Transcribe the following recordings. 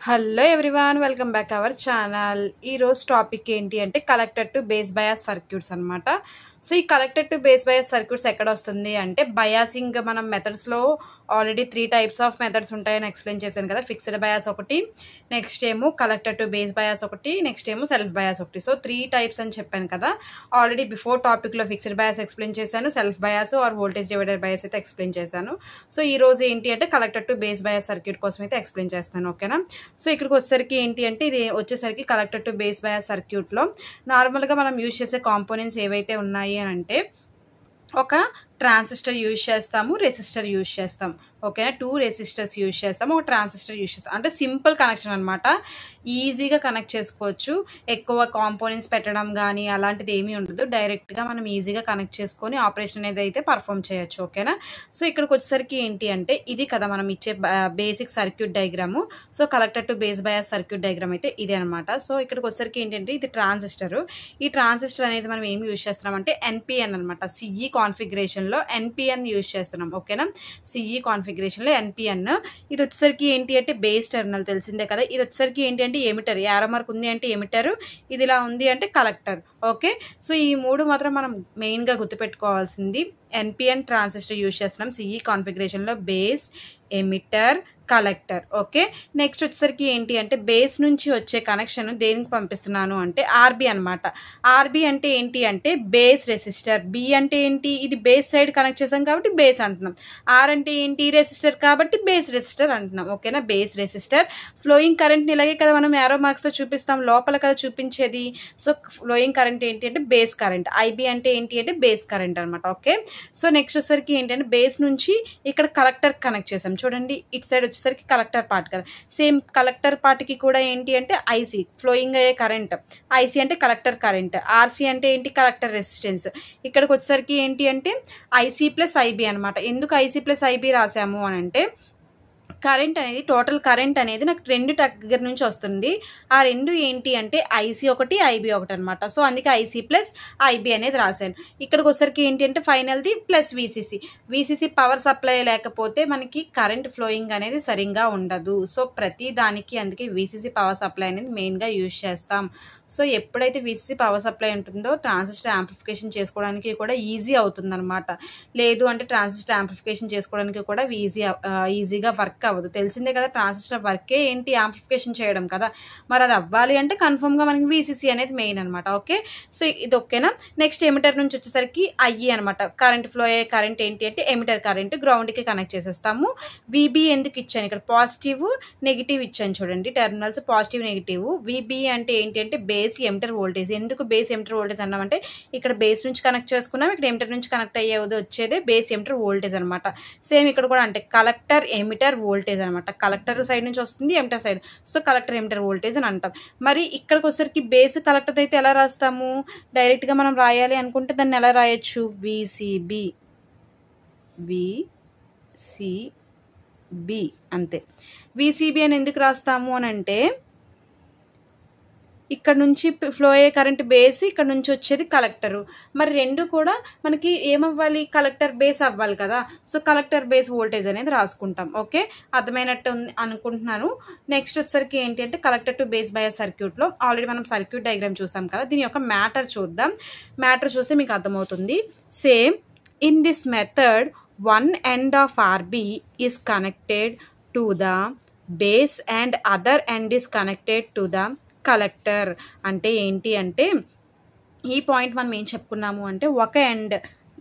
Hello everyone, welcome back our channel. ఈరోజు topic ఏంటి అంటే collector to base bias circuits అనమాట. సో ఈ collector to base bias circuits ఎక్కడ వస్తుంది అంటే బయాసింగ్ మనం మెథడ్స్లో ఆల్రెడీ 3 టైప్స్ ఆఫ్ మెథడ్స్ ఉంటాయని ఎక్స్ప్లెయిన్ చేశాను కదా. ఫిక్స్డ్ బయాస్ ఒకటి, నెక్స్ట్ ఏమో కలెక్టర్ టు బేస్ బయాస్ ఒకటి, నెక్స్ట్ ఏమో సెల్ఫ్ బయాస్ ఒకటి. సో 3 టైప్స్ అని చెప్పాను కదా. ఆల్రెడీ బిఫోర్ టాపిక్లో ఫిక్స్డ్ బయాస్ ఎక్స్ప్లెయిన్ చేశాను, self bias are voltage divider bias అయితే ఎక్స్ప్లెయిన్ చేశాను. సో ఈ రోజు ఏంటి అంటే collector to base bias circuit కోసం అయితే ఎక్స్ప్లెయిన్ చేస్తాను, ఓకేనా. సో ఇక్కడికి వచ్చేసరికి ఏంటి అంటే ఇది వచ్చేసరికి కలెక్టర్ టు బేస్ బయాస్ సర్క్యూట్లో నార్మల్గా మనం యూజ్ చేసే కాంపోనెంట్స్ ఏవైతే ఉన్నాయి అని అంటే ఒక ట్రాన్సిస్టర్ యూజ్ చేస్తాము, రెసిస్టర్ యూజ్ చేస్తాం, ఓకేనా. 2 రెసిస్టర్స్ యూజ్ చేస్తాము, ఒక ట్రాన్సిస్టర్ యూజ్ చేస్తాం. అంటే సింపుల్ కనెక్షన్ అనమాట, ఈజీగా కనెక్ట్ చేసుకోవచ్చు. ఎక్కువ కాంపోనెంట్స్ పెట్టడం కానీ అలాంటిది ఏమీ ఉండదు. డైరెక్ట్గా మనం ఈజీగా కనెక్ట్ చేసుకొని ఆపరేషన్ అనేది అయితే పర్ఫామ్ చేయొచ్చు, ఓకేనా. సో ఇక్కడికి వచ్చేసరికి ఏంటి అంటే ఇది కదా మనం ఇచ్చే basic circuit diagram. So collector to base bias circuit diagram అయితే ఇదే అనమాట. సో ఇక్కడికి వచ్చేసరికి ఏంటంటే ఇది ట్రాన్సిస్టర్. ఈ ట్రాన్సిస్టర్ అనేది మనం ఏమి యూజ్ చేస్తున్నాం అంటే ఎన్పిఎన్ అనమాట. సిఈ కాన్ఫిగరేషన్లో ఎన్పిఎన్ యూజ్ చేస్తున్నాం, ఓకేనా. సిఈ కాన్ఫిగరేషన్లో ఎన్పిఎన్. ఇది వచ్చేసరికి ఏంటి అంటే బేస్ టెర్మినల్ తెలిసిందే కదా. ఇది వచ్చేసరికి ఏంటి అంటే ఎమిటర్, యారో మార్క్ ఉంది అంటే ఎమిటర్, ఇది ఇలా ఉంది అంటే కలెక్టర్, ఓకే. సో ఈ 3 మాత్రం మనం మెయిన్గా గుర్తుపెట్టుకోవాల్సింది. ఎన్పిఎన్ ట్రాన్సిస్టర్ యూజ్ చేస్తున్నాం సిఈ కాన్ఫిగరేషన్లో, base, emitter, collector, okay. Next వచ్చేసరికి ఏంటి అంటే బేస్ నుంచి వచ్చే కనెక్షన్ దేనికి పంపిస్తున్నాను అంటే ఆర్బి అనమాట. ఆర్బి అంటే ఏంటి అంటే బేస్ రెసిస్టర్, బి అంటే ఏంటి ఇది బేస్ సైడ్ కనెక్ట్ చేసాం కాబట్టి బేస్ అంటున్నాం, ఆర్ అంటే ఏంటి రెసిస్టర్ కాబట్టి బేస్ రెసిస్టర్ అంటున్నాం, ఓకేనా. Base resistor. ఫ్లోయింగ్ కరెంట్ని ఇలాగే కదా మనం యారో మార్క్స్తో చూపిస్తాం, లోపల కదా చూపించేది. సో ఫ్లోయింగ్ కరెంట్ ఏంటి అంటే బేస్ కరెంట్, ఐబి అంటే ఏంటి అంటే బేస్ కరెంట్ అనమాట, ఓకే. సో నెక్స్ట్ వచ్చేసరికి ఏంటంటే బేస్ నుంచి ఇక్కడ కలెక్టర్ కనెక్ట్ చేసాం చూడండి, ఇటు సైడ్ వచ్చేసరికి కలెక్టర్ పార్ట్ కదా. సేమ్ కలెక్టర్ పార్ట్కి కూడా ఏంటి అంటే ఐసి, ఫ్లోయింగ్ అయ్యే కరెంట్. ఐసి అంటే కలెక్టర్ కరెంట్, ఆర్సి అంటే ఏంటి కలెక్టర్ రెసిస్టెన్స్. ఇక్కడికి వచ్చేసరికి ఏంటి అంటే ఐసి ప్లస్ ఐబి అనమాట. ఎందుకు ఐసి ప్లస్ ఐబి రాసాము అని అంటే కరెంట్ అనేది, టోటల్ కరెంట్ అనేది నాకు 2 దగ్గర నుంచి వస్తుంది. ఆ 2 ఏంటి అంటే ఐసీ ఒకటి, ఐబీ ఒకటి అనమాట. సో అందుకే ఐసీ ప్లస్ ఐబీ అనేది రాశాను. ఇక్కడికి వచ్చరికి ఏంటి అంటే ఫైనల్ది plus VCC. VCC power supply లేకపోతే మనకి కరెంట్ ఫ్లోయింగ్ అనేది సరిగ్గా ఉండదు. సో ప్రతి దానికి అందుకే వీసీసీ పవర్ సప్లై అనేది మెయిన్గా యూజ్ చేస్తాం. సో ఎప్పుడైతే వీసీసీ పవర్ సప్లై ఉంటుందో ట్రాన్సిస్టర్ యాంప్లిఫికేషన్ చేసుకోవడానికి కూడా ఈజీ అవుతుందన్నమాట. లేదు అంటే ట్రాన్సిస్టర్ యాంప్లిఫికేషన్ చేసుకోవడానికి కూడా ఈజీగా వర్క్ అవ్వదు. తెలిసిందే కదా, ట్రాన్సిస్టర్ వర్కే ఏంటి యాంప్లిఫికేషన్ చేయడం కదా. మరి అది అవ్వాలి అంటే కన్ఫర్మ్గా మనకి వీసీసీ అనేది మెయిన్ అనమాట, ఓకే. సో ఇది ఓకేనా. నెక్స్ట్ ఎమిటర్ నుంచి వచ్చేసరికి ఐఈ అనమాట. కరెంట్ ఫ్లో అయ్యే కరెంట్ ఏంటి అంటే ఎమిటర్ కరెంట్ గ్రౌండ్కి కనెక్ట్ చేసేస్తాము. విబి ఎందుకు ఇచ్చాను ఇక్కడ పాజిటివ్ నెగిటివ్ ఇచ్చాను చూడండి, టెర్మినల్స్ పాజిటివ్ నెగిటివ్. విబి అంటే ఏంటి అంటే బేస్ ఎమిటర్ వోల్టేజ్. ఎందుకు బేస్ ఎమిటర్ వోల్టేజ్ అన్నామంటే ఇక్కడ బేస్ నుంచి కనెక్ట్ చేసుకున్నాం, ఇక్కడ ఎమిటర్ నుంచి కనెక్ట్ అయ్యేది వచ్చేదే బేస్ ఎమిటర్ వోల్టేజ్ అనమాట. సేమ్ ఇక్కడ కూడా అంటే కలెక్టర్ ఎమిటర్ వోల్టేజ్ అనమాట. కలెక్టర్ సైడ్ నుంచి వస్తుంది, emitter side. So collector emitter voltage అని అంటాం. మరి ఇక్కడికి వచ్చేసరికి బేస్ కలెక్టర్ అయితే ఎలా రాస్తాము, డైరెక్ట్గా మనం రాయాలి అనుకుంటే దాన్ని ఎలా రాయొచ్చు, విసిబి, విసిబి అంతే. విసిబి అని ఎందుకు రాస్తాము అని అంటే ఇక్కడ నుంచి ఫ్లో అయ్యే కరెంట్ బేస్, ఇక్కడ నుంచి వచ్చేది కలెక్టరు. మరి 2 కూడా మనకి ఏమవ్వాలి, కలెక్టర్ బేస్ అవ్వాలి కదా. సో కలెక్టర్ బేస్ వోల్టేజ్ అనేది రాసుకుంటాం, ఓకే. అర్థమైనట్టు అనుకుంటున్నాను. నెక్స్ట్ వచ్చేసరికి ఏంటి అంటే కలెక్టర్ టు బేస్ బయాస్ సర్క్యూట్లో ఆల్రెడీ మనం సర్క్యూట్ డయాగ్రామ్ చూసాం కదా. దీని యొక్క మ్యాటర్ చూద్దాం. మ్యాటర్ చూస్తే మీకు అర్థమవుతుంది. Same in this method one end of RB is connected to the base and other end is connected to the collector. అంటే ఏంటి అంటే ఈ పాయింట్ మనం ఏం చెప్పుకున్నాము అంటే ఒక ఎండ్,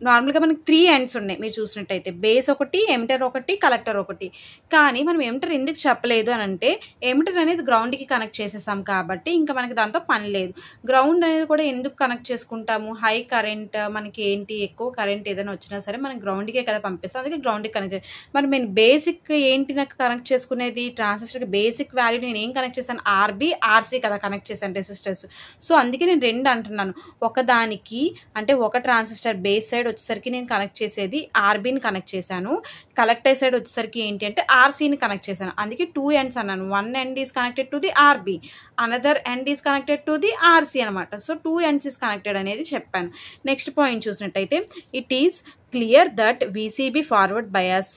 నార్మల్గా మనకి 3 ఎండ్స్ ఉన్నాయి మీరు చూసినట్టయితే, బేస్ ఒకటి, ఎమిటర్ ఒకటి, కలెక్టర్ ఒకటి. కానీ మనం ఎమిటర్ ఎందుకు చెప్పలేదు అని అంటే ఎమిటర్ అనేది గ్రౌండ్కి కనెక్ట్ చేసేసాం కాబట్టి ఇంకా మనకి దాంతో పని లేదు. గ్రౌండ్ అనేది కూడా ఎందుకు కనెక్ట్ చేసుకుంటాము, హై కరెంట్ మనకి ఏంటి ఎక్కువ కరెంట్ ఏదైనా వచ్చినా సరే మనం గ్రౌండ్కే కదా పంపిస్తాం, అందుకే గ్రౌండ్కి కనెక్ట్ చేయాలి. మరి నేను బేసిక్ ఏంటి నాకు కనెక్ట్ చేసుకునేది, ట్రాన్సిస్టర్కి బేసిక్ వాల్యూ నేను ఏం కనెక్ట్ చేశాను, ఆర్బీ ఆర్సీ కదా కనెక్ట్ చేశాను రెసిస్టర్స్. సో అందుకే నేను 2 అంటున్నాను. ఒకదానికి అంటే ఒక ట్రాన్సిస్టర్ బేస్ సైడ్ వచ్చేసరికి నేను కనెక్ట్ చేసేది ఆర్బీని కనెక్ట్ చేశాను, కలెక్టర్ సైడ్ వచ్చేసరికి ఏంటి అంటే ఆర్సీని కనెక్ట్ చేశాను. అందుకే 2 ఎండ్స్ అన్నాను. 1 end is connected to the RB, another end is connected to the RC అనమాట. సో 2 ends ఈస్ కనెక్టెడ్ అనేది చెప్పాను. నెక్స్ట్ పాయింట్ చూసినట్టయితే it is clear that VCB forward bias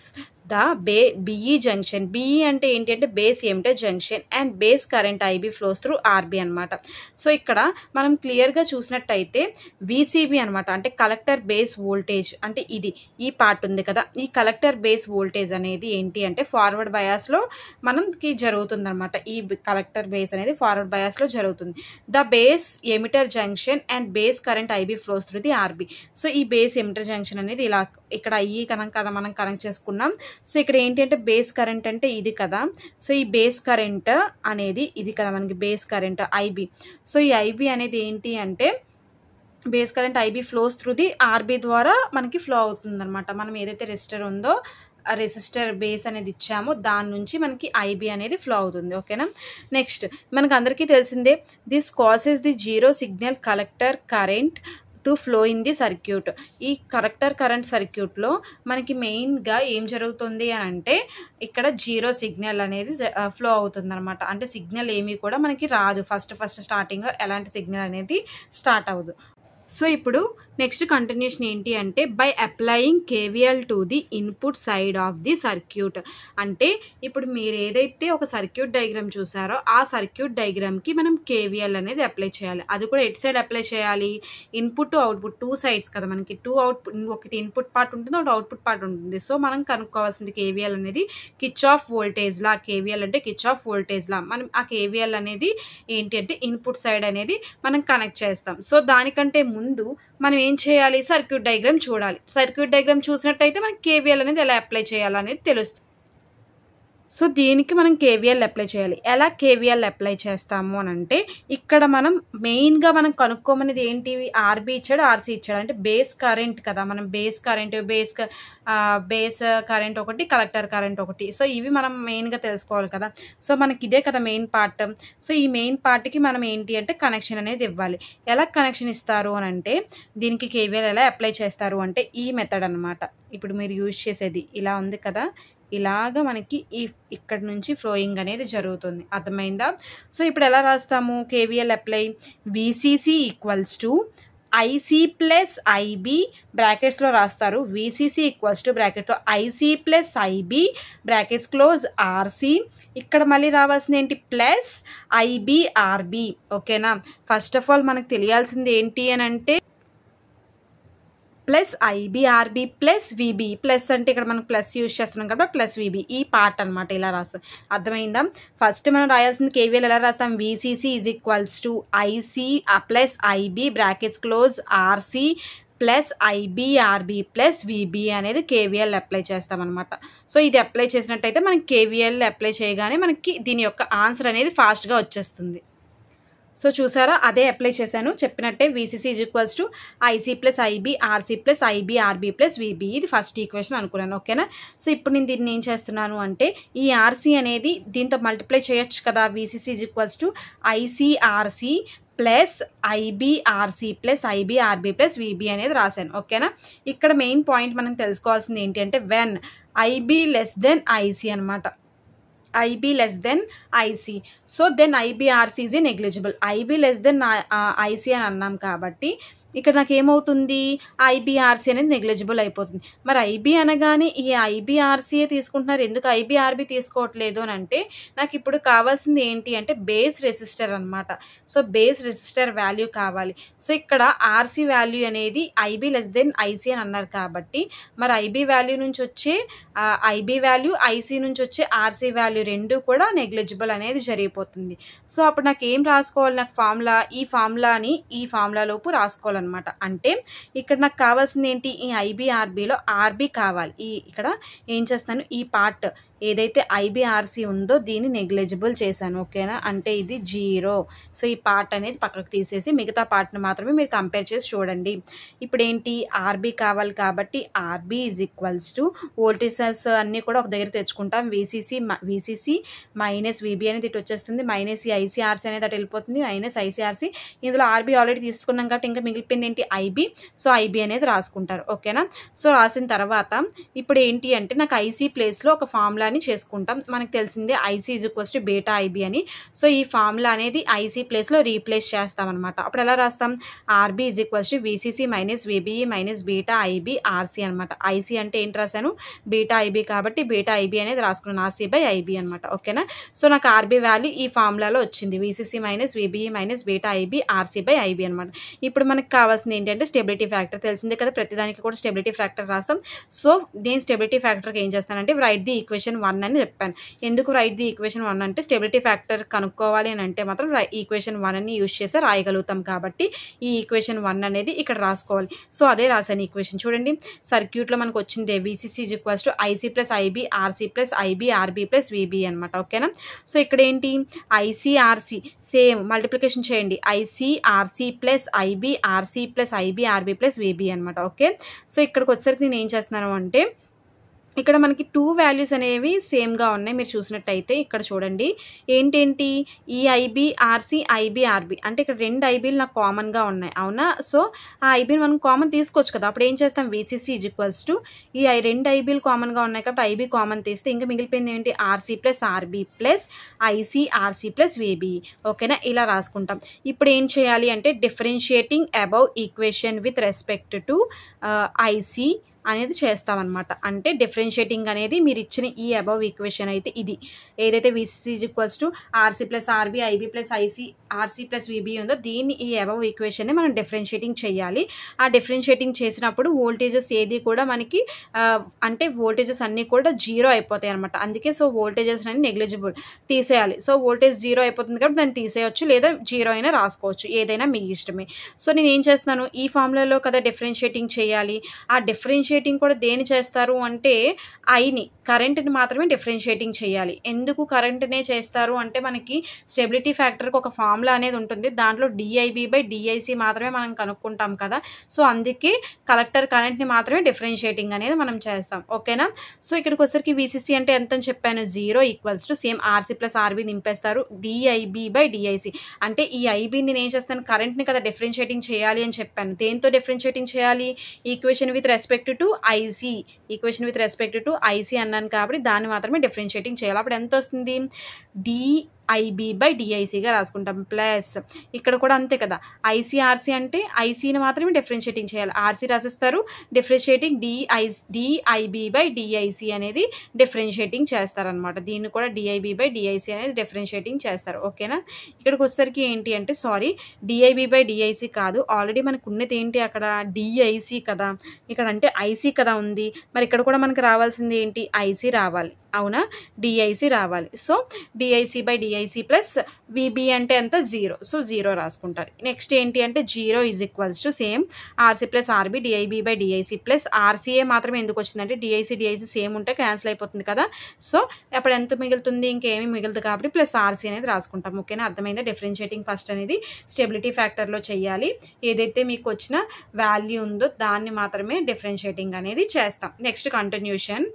BE junction. BE అంటే ఏంటి అంటే base emitter junction and base current IB flows through RB అనమాట. So ఇక్కడ మనం క్లియర్గా చూసినట్టయితే VCB అనమాట, అంటే కలెక్టర్ బేస్ వోల్టేజ్, అంటే ఇది ఈ పార్ట్ ఉంది కదా, ఈ కలెక్టర్ బేస్ వోల్టేజ్ అనేది ఏంటి అంటే ఫార్వర్డ్ బయాస్లో మనకి జరుగుతుంది అనమాట. ఈ కలెక్టర్ బేస్ అనేది ఫార్వర్డ్ బయాస్లో జరుగుతుంది. The base emitter junction and base current IB flows through the RB. So ఈ బేస్ ఎమిటర్ జంక్షన్ అనేది ఇలా ఇక్కడ ఈ మనం కనెక్ట్ చేసుకున్నాం. సో ఇక్కడ ఏంటి అంటే బేస్ కరెంట్ అంటే ఇది కదా, సో ఈ బేస్ కరెంట్ అనేది ఇది కదా మనకి బేస్ కరెంట్ IB. సో ఈ IB అనేది ఏంటి అంటే base current IB flows through the RB ద్వారా మనకి ఫ్లో అవుతుంది అనమాట. మనం ఏదైతే రెసిస్టర్ ఉందో ఆ రెసిస్టర్ బేస్ అనేది ఇచ్చామో దాని నుంచి మనకి IB అనేది ఫ్లో అవుతుంది. ఓకేనా. నెక్స్ట్ మనకు అందరికీ తెలిసిందే, this causes the zero signal collector current to flow in the circuit. ఈ కలెక్టర్ కరెంట్ సర్క్యూట్లో మనకి మెయిన్గా ఏం జరుగుతుంది అని అంటే ఇక్కడ జీరో సిగ్నల్ అనేది ఫ్లో అవుతుంది అనమాట. అంటే సిగ్నల్ ఏమీ కూడా మనకి రాదు, ఫస్ట్ స్టార్టింగ్లో ఎలాంటి సిగ్నల్ అనేది స్టార్ట్ అవ్వదు. సో ఇప్పుడు నెక్స్ట్ కంటిన్యూషన్ ఏంటి అంటే by applying KVL to the input side of the circuit. అంటే ఇప్పుడు మీరు ఏదైతే ఒక సర్క్యూట్ డయాగ్రామ్ చూసారో ఆ సర్క్యూట్ డయాగ్రామ్కి మనం KVL అనేది అప్లై చేయాలి. అది కూడా ఎటు సైడ్ అప్లై చేయాలి, ఇన్పుట్ టు అవుట్పుట్, 2 సైడ్స్ కదా మనకి, 2 అవుట్పుట్, ఒకటి ఇన్పుట్ పార్ట్ ఉంటుంది, ఒకటి అవుట్పుట్ పార్ట్ ఉంటుంది. సో మనం కనుక్కోవాల్సింది KVL అనేది కిర్చాఫ్ వోల్టేజ్ లా. KVL అంటే కిర్చాఫ్ వోల్టేజ్ లా. మనం ఆ KVL అనేది ఏంటి అంటే ఇన్పుట్ సైడ్ అనేది మనం కనెక్ట్ చేస్తాం. సో దానికంటే ముందు మనం ఏం చేయాలి, సర్క్యూట్ డయాగ్రామ్ చూడాలి. సర్క్యూట్ డయాగ్రామ్ చూసినట్టయితే మనకి KVL అనేది ఎలా అప్లై చేయాలనేది తెలుస్తుంది. సో దీనికి మనం KVL అప్లై చేయాలి. ఎలా KVL అప్లై చేస్తాము అని అంటే ఇక్కడ మనం మెయిన్గా మనం కనుక్కోమనేది ఏంటి, RB ఇచ్చాడు, RC ఇచ్చాడు, అంటే బేస్ కరెంట్ కదా, మనం బేస్ కరెంట్, బేస్ కరెంట్ ఒకటి, కలెక్టర్ కరెంట్ ఒకటి. సో ఇవి మనం మెయిన్గా తెలుసుకోవాలి కదా. సో మనకి ఇదే కదా మెయిన్ పార్ట్. సో ఈ మెయిన్ పార్ట్కి మనం ఏంటి అంటే కనెక్షన్ అనేది ఇవ్వాలి. ఎలా కనెక్షన్ ఇస్తారు అని అంటే దీనికి KVL ఎలా అప్లై చేస్తారు అంటే ఈ మెథడ్ అనమాట. ఇప్పుడు మీరు యూజ్ చేసేది ఇలా ఉంది కదా, ఇలాగా మనకి ఇక్కడ నుంచి ఫ్లోయింగ్ అనేది జరుగుతుంది. అర్థమైందా. సో ఇప్పుడు ఎలా రాస్తాము KVL apply, VCC equals to IC plus IB బ్రాకెట్స్లో రాస్తారు. VCC ఈక్వల్స్ టు బ్రాకెట్లో IC plus IB brackets close RC. ఇక్కడ మళ్ళీ రావాల్సింది ఏంటి, ప్లస్ IBRB. ఓకేనా. ఫస్ట్ ఆఫ్ ఆల్ మనకు తెలియాల్సింది ఏంటి అని అంటే plus IBRB plus VB. Plus అంటే ఇక్కడ మనం ప్లస్ యూజ్ చేస్తున్నాం కాబట్టి ప్లస్ VB, ఈ పార్ట్ అనమాట. ఇలా రాస్తాం. అర్థమైందా. ఫస్ట్ మనం రాయాల్సింది KVL ఎలా రాస్తాం, VCC is equals to IC plus IB brackets close RC plus IBRB plus VB అనేది KVL అప్లై చేస్తామన్నమాట. సో ఇది అప్లై చేసినట్టయితే మనకి KVL అప్లై చేయగానే మనకి దీని యొక్క ఆన్సర్ అనేది ఫాస్ట్గా వచ్చేస్తుంది. సో చూసారా, అదే అప్లై చేశాను చెప్పినట్టే. VCC is equals to IC plus IB RC plus IBRB plus VB. ఇది ఫస్ట్ ఈక్వేషన్ అనుకున్నాను. ఓకేనా. సో ఇప్పుడు నేను దీన్ని ఏం చేస్తున్నాను అంటే ఈ RC అనేది దీంతో మల్టిప్లై చేయొచ్చు కదా. VCC is equals to ICRC plus IBRC plus IBRB plus VB అనేది రాశాను. ఓకేనా. ఇక్కడ మెయిన్ పాయింట్ మనం తెలుసుకోవాల్సింది ఏంటి అంటే when IB less than IC అనమాట. IB less than IC. So then IBRC is negligible. IB less than IC అని అన్నాం కాబట్టి ఇక్కడ నాకు ఏమవుతుంది, IBRC అనేది నెగ్లిజిబుల్ అయిపోతుంది. మరి IB అనగానే ఈ IBRCఏ తీసుకుంటున్నారు, ఎందుకు IBRB తీసుకోవట్లేదు అని అంటే నాకు ఇప్పుడు కావాల్సింది ఏంటి అంటే బేస్ రెసిస్టర్ అనమాట. సో బేస్ రెసిస్టర్ వాల్యూ కావాలి. సో ఇక్కడ RC వాల్యూ అనేది IB లెస్ దెన్ IC అని అన్నారు కాబట్టి మరి IB వాల్యూ నుంచి వచ్చే IB వాల్యూ, IC నుంచి వచ్చే RC వాల్యూ రెండు కూడా నెగ్లిజిబుల్ అనేది జరిగిపోతుంది. సో అప్పుడు నాకు ఏం రాసుకోవాలి, నాకు ఫార్ములా, ఈ ఫార్ములాని ఈ ఫార్ములాలోపు రాసుకోవాలన్నమాట. అంటే ఇక్కడ నాకు కావాల్సింది ఏంటి, ఈ IBRBలో RB కావాలి. ఇక్కడ ఏం చేస్తాను, ఈ పార్ట్ ఏదైతే IBRC ఉందో దీన్ని నెగ్లిజిబుల్ చేశాను. ఓకేనా. అంటే ఇది 0. సో ఈ పార్ట్ అనేది పక్కకు తీసేసి మిగతా పార్ట్ని మాత్రమే మీరు కంపేర్ చేసి చూడండి. ఇప్పుడు ఏంటి, RB కావాలి కాబట్టి RB is equals to voltages అన్నీ కూడా ఒక దగ్గర తెచ్చుకుంటాం. VCC మైనస్ VB అనేది ఇటు వచ్చేస్తుంది, మైనస్ ఈ ICRC అనేది అటు వెళ్ళిపోతుంది, మైనస్ ICRC. ఇందులో RB ఆల్రెడీ తీసుకున్నాం కాబట్టి ఇంకా మిగిలిపోయింది ఏంటి, IB. సో IB అనేది రాసుకుంటారు. ఓకేనా. సో రాసిన తర్వాత ఇప్పుడు ఏంటి అంటే నాకు IC ప్లేస్లో ఒక ఫార్ములా ఫార్ములాని చేసుకుంటాం. మనకు తెలిసిందే IC is equals to beta IB అని. సో ఈ ఫార్ములా అనేది ఐసీ ప్లేస్లో రీప్లేస్ చేస్తామన్నమాట. అప్పుడు ఎలా రాస్తాం? RB is equals to VCC minus VBE minus beta IB RC అనమాట. ఐసీ అంటే ఏంటి రాశాను? బీటా ఐబీ కాబట్టి బీటా ఐబీ అనేది రాసుకున్నాను, ఆర్సీ బై ఐబీ అనమాట. ఓకేనా? సో నాకు ఆర్బీ వాల్యూ ఈ ఫార్ములాలో వచ్చింది, VCC minus VBE minus beta IB RC by IB అనమాట. ఇప్పుడు మనకు కావాల్సింది ఏంటంటే స్టెబిలిటీ ఫ్యాక్టర్. తెలిసిందే కదా, ప్రతిదానికి కూడా స్టెబిలిటీ ఫ్యాక్టర్ రాస్తాం. సో నేను స్టెబిలిటీ ఫ్యాక్టర్కి ఏం చేస్తానంటే రైట్ ది ఈక్వేషన్ 1 అని చెప్పాను. ఎందుకు రైట్ ది ఈక్వేషన్ 1 అంటే స్టెబిలిటీ ఫ్యాక్టర్ కనుక్కోవాలి అని అంటే మాత్రం ఈక్వేషన్ 1 అని యూజ్ చేసి రాయగలుగుతాం కాబట్టి ఈ ఈక్వేషన్ 1 అనేది ఇక్కడ రాసుకోవాలి. సో అదే రాశాను ఈక్వేషన్. చూడండి, సర్క్యూట్లో మనకు వచ్చింది VCC is equals to IC plus IB RC plus IB RB plus VB అనమాట. ఓకేనా? సో ఇక్కడ ఏంటి? ఐసీ ఆర్సీ సేమ్ మల్టిప్లికేషన్ చేయండి, IC RC plus IB RC plus IB RB plus VB అనమాట. ఓకే, సో ఇక్కడికి వచ్చేసరికి నేను ఏం చేస్తున్నాను అంటే ఇక్కడ మనకి 2 వాల్యూస్ అనేవి సేమ్గా ఉన్నాయి. మీరు చూసినట్టయితే ఇక్కడ చూడండి ఏంటేంటి, ఈ ఐబీ ఆర్సీ ఐబీ ఆర్బీ అంటే ఇక్కడ 2 ఐబీలు నాకు కామన్గా ఉన్నాయి. అవునా? సో ఆ ఐబీని మనం కామన్ తీసుకోవచ్చు కదా. అప్పుడు ఏం చేస్తాం? వీసీసీ ఈజ్ ఈక్వల్స్ టు ఈ 2 ఐబీలు కామన్గా ఉన్నాయి కాబట్టి ఐబీ కామన్ తీస్తే ఇంకా మిగిలిపోయింది ఏంటి? RC plus RB plus IC RC plus VB. ఓకేనా? ఇలా రాసుకుంటాం. ఇప్పుడు ఏం చేయాలి అంటే differentiating above equation with respect to IC అనేది చేస్తామన్నమాట. అంటే డిఫరెన్షియేటింగ్ అనేది మీరు ఇచ్చిన ఈ అబవ్ ఈక్వేషన్ అయితే ఇది ఏదైతే VC is equals to RC plus RB IB plus IC RC plus VB ఉందో దీన్ని ఈ అబవ్ ఈక్వేషన్ని మనం డిఫరెన్షియేటింగ్ చేయాలి. ఆ డిఫరెన్షియేటింగ్ చేసినప్పుడు వోల్టేజెస్ ఏది కూడా మనకి అంటే వోల్టేజెస్ అన్నీ కూడా 0 అయిపోతాయి అనమాట. అందుకే సో వోల్టేజెస్ అన్ని నెగ్లిజిబుల్ తీసేయాలి. సో వోల్టేజ్ 0 అయిపోతుంది కాబట్టి దాన్ని తీసేయచ్చు, లేదా 0 అయినా రాసుకోవచ్చు, ఏదైనా మీ ఇష్టమే. సో నేను ఏం చేస్తున్నాను, ఈ ఫార్ములాలో కదా డిఫరెన్షియేటింగ్ చేయాలి. ఆ డిఫరెన్షియేటింగ్ కూడా దేని చేస్తారు అంటే ఐని కరెంట్ని మాత్రమే డిఫరెన్షియేటింగ్ చేయాలి. ఎందుకు కరెంట్నే చేస్తారు అంటే మనకి స్టెబిలిటీ ఫ్యాక్టర్కి ఒక ఫార్ములా అనేది ఉంటుంది, దాంట్లో డిఐబి బై డిఐసి మాత్రమే మనం కనుక్కుంటాం కదా. సో అందుకే కలెక్టర్ కరెంట్ని మాత్రమే డిఫరెన్షియేటింగ్ అనేది మనం చేస్తాం. ఓకేనా? సో ఇక్కడికి వచ్చరికి వీసీసీ అంటే ఎంత అని చెప్పాను? 0 equals to same RC plus RB నింపేస్తారు, డిఐబి బై డిఐసి అంటే ఈ ఐబీని నేను ఏం చేస్తాను? కరెంట్ని కదా డిఫరెన్షియేటింగ్ చేయాలి అని చెప్పాను. దేంతో డిఫరెన్షియేటింగ్ చేయాలి? Equation with respect to IC, equation with respect to IC అన్నాను కాబట్టి దాన్ని మాత్రమే డిఫరెన్షియేటింగ్ చేయాలి. అప్పుడు ఎంత వస్తుంది? డిఐబి బై డిఐసిగా రాసుకుంటాం. ప్లస్ ఇక్కడ కూడా అంతే కదా, ఐసీఆర్సీ అంటే ఐసీని మాత్రమే డిఫరెన్షియేటింగ్ చేయాలి, RC రాసిస్తారు, differentiating DIB by DIC అనేది డిఫరెన్షియేటింగ్ చేస్తారనమాట. దీన్ని కూడా డిఐబి బై డిఐసి అనేది డిఫరెన్షియేటింగ్ చేస్తారు. ఓకేనా? ఇక్కడికి వచ్చేసరికి ఏంటి అంటే సారీ డిఐబి బై డిఐసి కాదు, ఆల్రెడీ మనకు ఉన్నది ఏంటి అక్కడ డిఐసి కదా, ఇక్కడ అంటే ఐసీ కదా ఉంది. మరి ఇక్కడ కూడా మనకు రావాల్సింది ఏంటి? ఐసీ రావాలి. అవునా? డిఐసి రావాలి. So DIC by DIC plus VB అంటే ఎంత? 0. సో 0 రాసుకుంటారు. నెక్స్ట్ ఏంటి అంటే 0 is equals to same RC plus RB DIB by DIC plus RCA మాత్రమే ఎందుకు వచ్చిందంటే డిఐసి సేమ్ ఉంటే క్యాన్సిల్ అయిపోతుంది కదా. సో అప్పుడు ఎంత మిగులుతుంది? ఇంకేమీ మిగులుతుంది కాబట్టి ప్లస్ ఆర్సీ అనేది రాసుకుంటాం. ఓకేనా? అర్థమైందా? డిఫరెన్షియేటింగ్ ఫస్ట్ అనేది స్టెబిలిటీ ఫ్యాక్టర్లో చేయాలి. ఏదైతే మీకు వచ్చిన వాల్యూ ఉందో దాన్ని మాత్రమే డిఫరెన్షియేటింగ్ అనేది చేస్తాం. Next continuation.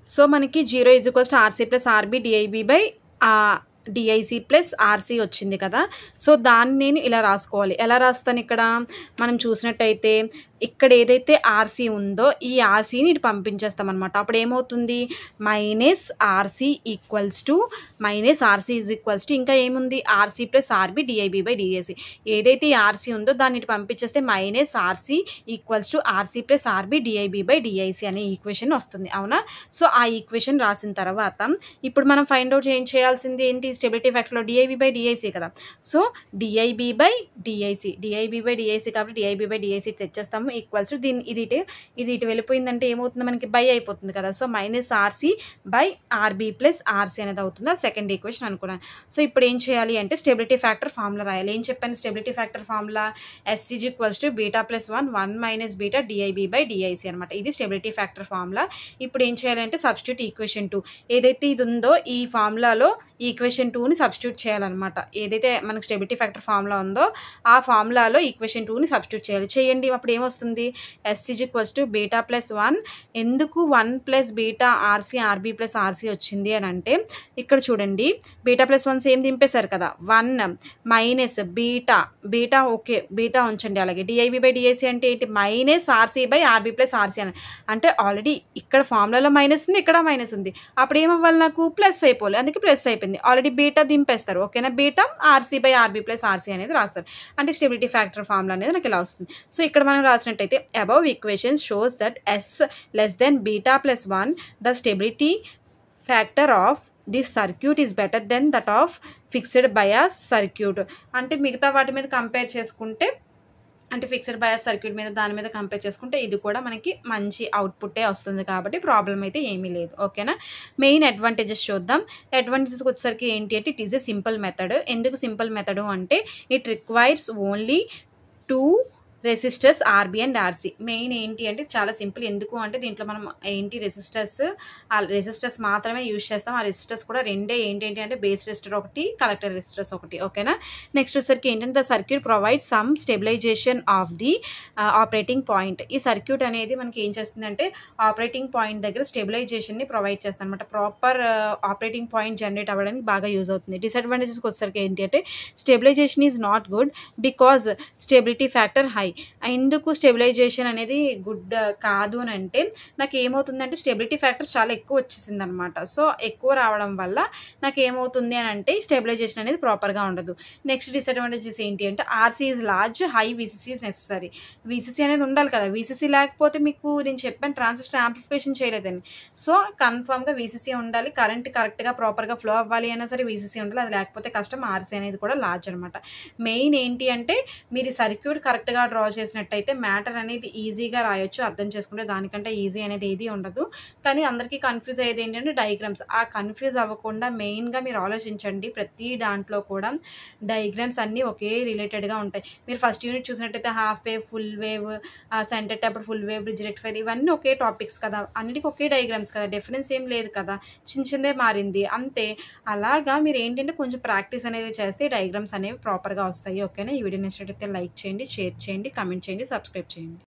సో మనకి 0 is equals to RC plus RB DIB by DIC plus RC వచ్చింది కదా. సో దాన్ని నేను ఇలా రాసుకోవాలి. ఎలా రాస్తాను? ఇక్కడ మనం చూసినట్టయితే ఇక్కడ ఏదైతే ఆర్సీ ఉందో ఈ ఆర్సీని ఇటు పంపించేస్తాం అనమాట. అప్పుడు ఏమవుతుంది? Minus RC equals to minus RC is equals to ఇంకా ఏముంది? RC plus RB DIB by DIC. ఏదైతే ఈ ఆర్సీ ఉందో దాన్ని ఇటు పంపించేస్తే minus RC equals to RC plus RB DIB by DIC అనే ఈక్వేషన్ వస్తుంది. అవునా? సో ఆ ఈక్వేషన్ రాసిన తర్వాత ఇప్పుడు మనం ఫైండ్ అవుట్ ఏం చేయాల్సింది ఏంటి? స్టెబిలిటీ ఫ్యాక్టర్లో డిఐబి బై డిఐసి కదా. So DIB by DIC, DIB by DIC కాబట్టి డిఐబి బై డిఐసి తెచ్చేస్తాము ఈక్వల్స్ టు దీన్ని ఇది ఇటు వెళ్ళిపోయిందంటే ఏమవుతుంది? మనకి బై అయిపోతుంది కదా. So minus RC by RB plus RC అనేది అవుతుంది. అది సెకండ్ ఈక్వేషన్ అనుకున్నాను. సో ఇప్పుడు ఏం చేయాలి అంటే స్టెబిలిటీ ఫ్యాక్టర్ ఫార్ములా రాయాలి. ఏం చెప్పాను? Stability factor formula S is equals to beta plus 1 minus beta DIB by DIC అనమాట. ఇది స్టెబిలిటీ ఫ్యాక్టర్ ఫార్ములా. ఇప్పుడు ఏం చేయాలంటే సబ్స్టిట్యూట్ ఈక్వేషన్ 2 ఏదైతే ఇది ఉందో ఈ ఫార్ములాలో ఈక్వేషన్ ఈక్వేషన్ 2ని సబ్స్టిట్యూట్ చేయాలన్నమాట. ఏదైతే మనకు స్టెబిలిటీ ఫ్యాక్టర్ ఫార్ములా ఉందో ఆ ఫార్ములాలో ఈక్వేషన్ 2ని సబ్స్టిట్యూట్ చేయాలి. చేయండి. అప్పుడు ఏమొస్తుంది? S = beta plus 1. ఎందుకు 1 plus beta RC RB plus RC వచ్చింది అని అంటే, ఇక్కడ చూడండి బీటా ప్లస్ 1 సేమ్ దింపేశారు కదా, 1 మైనస్ బీటా ఓకే, బీటా ఉంచండి. అలాగే DIB/DIC అంటే ఏంటి? మైనస్ RC/RB ప్లస్ RC అని. అంటే ఆల్రెడీ ఇక్కడ ఫార్ములాలో మైనస్ ఉంది, ఇక్కడ మైనస్ ఉంది. అప్పుడు ఏమవ్వాలి? నాకు ప్లస్ అయిపోవాలి. అందుకే ప్లస్ అయిపోయింది. ఆల్రెడీ బీటా దింపేస్తారు. ఓకేనా? బీటా RC/RB ప్లస్ RC అనేది రాస్తారు. అంటే స్టెబిలిటీ ఫ్యాక్టర్ ఫార్ములా అనేది నాకు ఇలా వస్తుంది. సో ఇక్కడ మనం రాసినట్టయితే above equation shows that S less than beta plus 1 the stability factor of this circuit is better than that of fixed bias circuit. అంటే మిగతా వాటి మీద కంపేర్ చేసుకుంటే, అంటే ఫిక్స్డ్ బయాస్ సర్క్యూట్ మీద దాని మీద కంపేర్ చేసుకుంటే ఇది కూడా మనకి మంచి అవుట్పుట్టే వస్తుంది కాబట్టి ప్రాబ్లం అయితే ఏమీ లేదు. ఓకేనా? మెయిన్ అడ్వాంటేజెస్ చూద్దాం. అడ్వాంటేజెస్కి వచ్చేసరికి ఏంటి అంటే, it is a simple method. ఎందుకు సింపుల్ మెథడ్ అంటే, it requires only 2 resistors RB and RC. Main ఏంటి అంటే చాలా సింపుల్. ఎందుకు అంటే దీంట్లో మనం ఏంటి రెసిస్టర్స్ మాత్రమే యూజ్ చేస్తాం. ఆ రెసిస్టర్స్ కూడా రెండే, ఏంటి అంటే బేస్ రెసిస్టర్ ఒకటి, కలెక్టర్ రెసిస్టర్స్ ఒకటి. ఓకేనా? నెక్స్ట్ వచ్చేసరికి ఏంటంటే the circuit provide some stabilisation of the operating point. ఈ సర్క్యూట్ అనేది మనకి ఏం చేస్తుందంటే ఆపరేటింగ్ పాయింట్ దగ్గర స్టెబిలైజేషన్ని ప్రొవైడ్ చేస్తుంది అనమాట. ప్రాపర్ ఆపరేటింగ్ పాయింట్ జనరేట్ అవ్వడానికి బాగా యూజ్ అవుతుంది. డిసడ్వాంటేజెస్కి వచ్చేసరికి ఏంటి అంటే stabilisation is not good because stability factor high. ఎందుకు స్టెబిలైజేషన్ అనేది గుడ్ కాదు అని అంటే, నాకు ఏమవుతుందంటే స్టెబిలిటీ ఫ్యాక్టర్ చాలా ఎక్కువ వచ్చేసింది అనమాట. సో ఎక్కువ రావడం వల్ల నాకు ఏమవుతుంది అని అంటే స్టెబిలైజేషన్ అనేది ప్రాపర్గా ఉండదు. నెక్స్ట్ డిసడ్వాంటేజెస్ ఏంటి అంటే RC is large, high VCC is necessary. VCC అనేది ఉండాలి కదా, VCC లేకపోతే మీకు నేను చెప్పాను ట్రాన్సిస్టర్ యాంప్లిఫికేషన్ చేయలేదని. సో కన్ఫామ్గా VCC ఉండాలి. కరెంట్ కరెక్ట్గా ప్రాపర్గా ఫ్లో అవ్వాలి అయినా సరే VCC ఉండాలి. అది లేకపోతే కష్టం. RC అనేది కూడా లార్జ్ అనమాట. మెయిన్ ఏంటి అంటే మీరు సర్క్యూట్ కరెక్ట్గా డ్రా చేసినట్టయితే మ్యాటర్ అనేది ఈజీగా రాయొచ్చు. అర్థం చేసుకుంటే దానికంటే ఈజీ అనేది ఏది ఉండదు. కానీ అందరికీ కన్ఫ్యూజ్ అయ్యేది ఏంటంటే డయాగ్రామ్స్. ఆ కన్ఫ్యూజ్ అవ్వకుండా మెయిన్గా మీరు ఆలోచించండి. ప్రతి దాంట్లో కూడా డయాగ్రామ్స్ అన్నీ ఒకే రిలేటెడ్గా ఉంటాయి. మీరు ఫస్ట్ యూనిట్ చూసినట్టయితే half wave, full wave, centre type full wave, bridge rectifier, ఇవన్నీ ఒకే టాపిక్స్ కదా, అన్నిటికీ ఒకే డయాగ్రామ్స్ కదా, డిఫరెన్స్ ఏం లేదు కదా, చిన్నదే మారింది అంతే. అలాగా మీరు ఏంటంటే కొంచెం ప్రాక్టీస్ అనేది చేస్తే డయాగ్రామ్స్ అనేవి ప్రాపర్గా వస్తాయి. ఓకేనా? ఈ వీడియో నచ్చినట్టయితే లైక్ చేయండి, షేర్ చేయండి, కామెంట్ చేయండి, సబ్స్క్రైబ్ చేయండి.